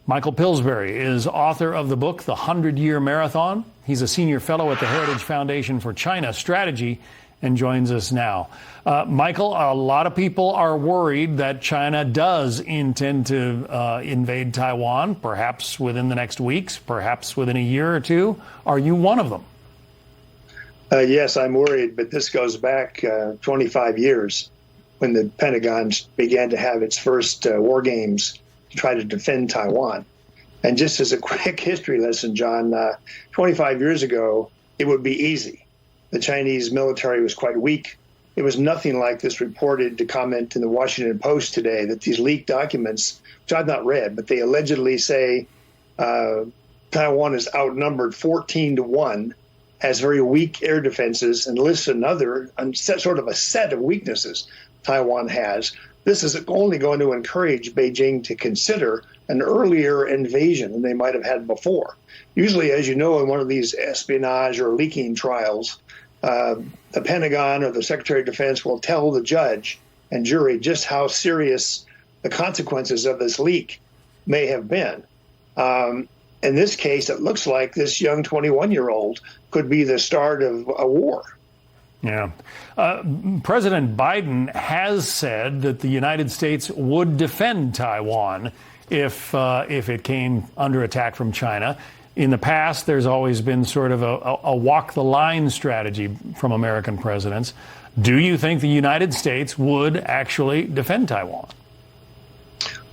Michael Pillsbury is author of the book, The 100-Year Marathon. He's a senior fellow at the Heritage Foundation for China Strategy and joins us now. Michael, a lot of people are worried that China does intend to invade Taiwan, perhaps within the next weeks, perhaps within a year or two. Are you one of them? Yes, I'm worried, but this goes back 25 years when the Pentagon began to have its first war games to try to defend Taiwan. And just as a quick history lesson, John, 25 years ago, it would be easy. The Chinese military was quite weak. It was nothing like this reported to comment in the Washington Post today that these leaked documents, which I've not read, but they allegedly say Taiwan is outnumbered 14-1, has very weak air defenses, and lists another sort of a set of weaknesses Taiwan has. This is only going to encourage Beijing to consider an earlier invasion than they might have had before. Usually, as you know, in one of these espionage or leaking trials, the Pentagon or the Secretary of Defense will tell the judge and jury just how serious the consequences of this leak may have been. In this case, it looks like this young 21-year-old could be the start of a war. Yeah. President Biden has said that the United States would defend Taiwan if it came under attack from China. In the past, there's always been sort of a walk the line strategy from American presidents. Do you think the United States would actually defend Taiwan?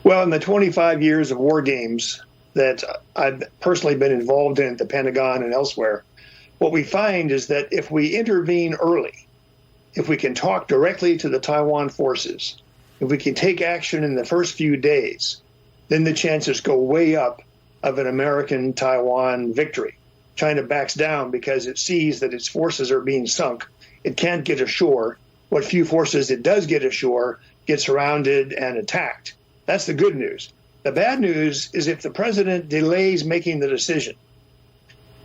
Well, in the 25 years of war games that I've personally been involved in at the Pentagon and elsewhere, what we find is that if we intervene early, if we can talk directly to the Taiwan forces, if we can take action in the first few days, then the chances go way up of an American Taiwan victory. China backs down because it sees that its forces are being sunk. It can't get ashore. What few forces it does get ashore get surrounded and attacked. That's the good news. The bad news is if the president delays making the decision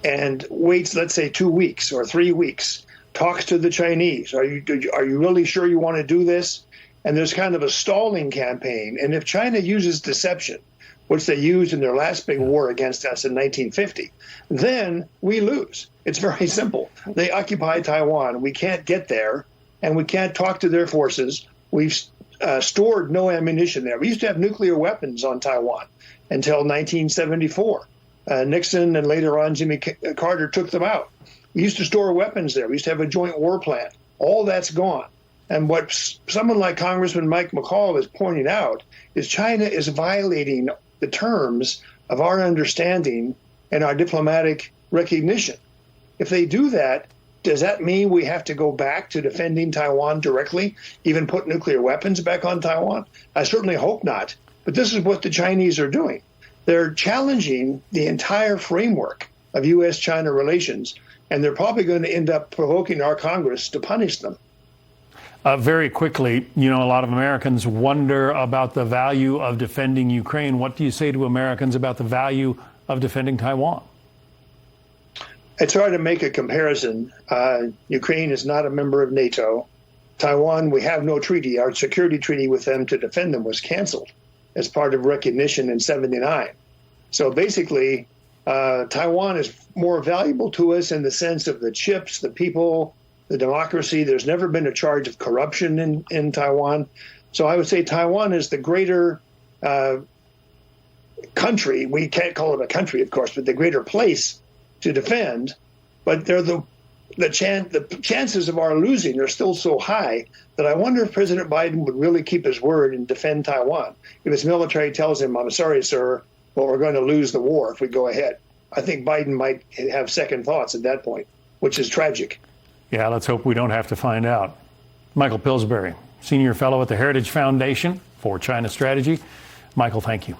and waits, let's say, 2 weeks or 3 weeks, talks to the Chinese. Are you really sure you want to do this? And there's kind of a stalling campaign. And if China uses deception, which they used in their last big war against us in 1950, then we lose. It's very simple. They occupy Taiwan. We can't get there, and we can't talk to their forces. We've stored no ammunition there. We used to have nuclear weapons on Taiwan until 1974. Nixon and later on Jimmy Carter took them out. We used to store weapons there. We used to have a joint war plan. All that's gone. And what someone like Congressman Mike McCall is pointing out is China is violating the terms of our understanding and our diplomatic recognition. If they do that, does that mean we have to go back to defending Taiwan directly, even put nuclear weapons back on Taiwan? I certainly hope not. But this is what the Chinese are doing. They're challenging the entire framework of U.S.-China relations, and they're probably going to end up provoking our Congress to punish them. Very quickly, a lot of Americans wonder about the value of defending Ukraine. What do you say to Americans about the value of defending Taiwan? It's hard to make a comparison. Ukraine is not a member of NATO. Taiwan, we have no treaty. Our security treaty with them to defend them was canceled as part of recognition in '79. So basically, Taiwan is more valuable to us in the sense of the chips, the people, the democracy. There's never been a charge of corruption in Taiwan. So I would say Taiwan is the greater country. We can't call it a country, of course, but the greater place to defend. But they're the chances of our losing are still so high that I wonder if President Biden would really keep his word and defend Taiwan. If his military tells him, I'm sorry, sir, but we're going to lose the war if we go ahead. I think Biden might have second thoughts at that point, which is tragic. Yeah, let's hope we don't have to find out. Michael Pillsbury, Senior Fellow at the Heritage Foundation for China Strategy. Michael, thank you.